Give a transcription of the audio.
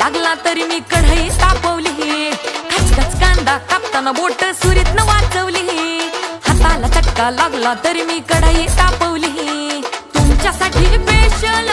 लागला तरी मी कढई तापवली, खचखच कांदा कापताना बोट सुरीतनं वाचवली, हाताला चटका लागला तरी मी कढई तापवली, तुमच्यासाठी स्पेशल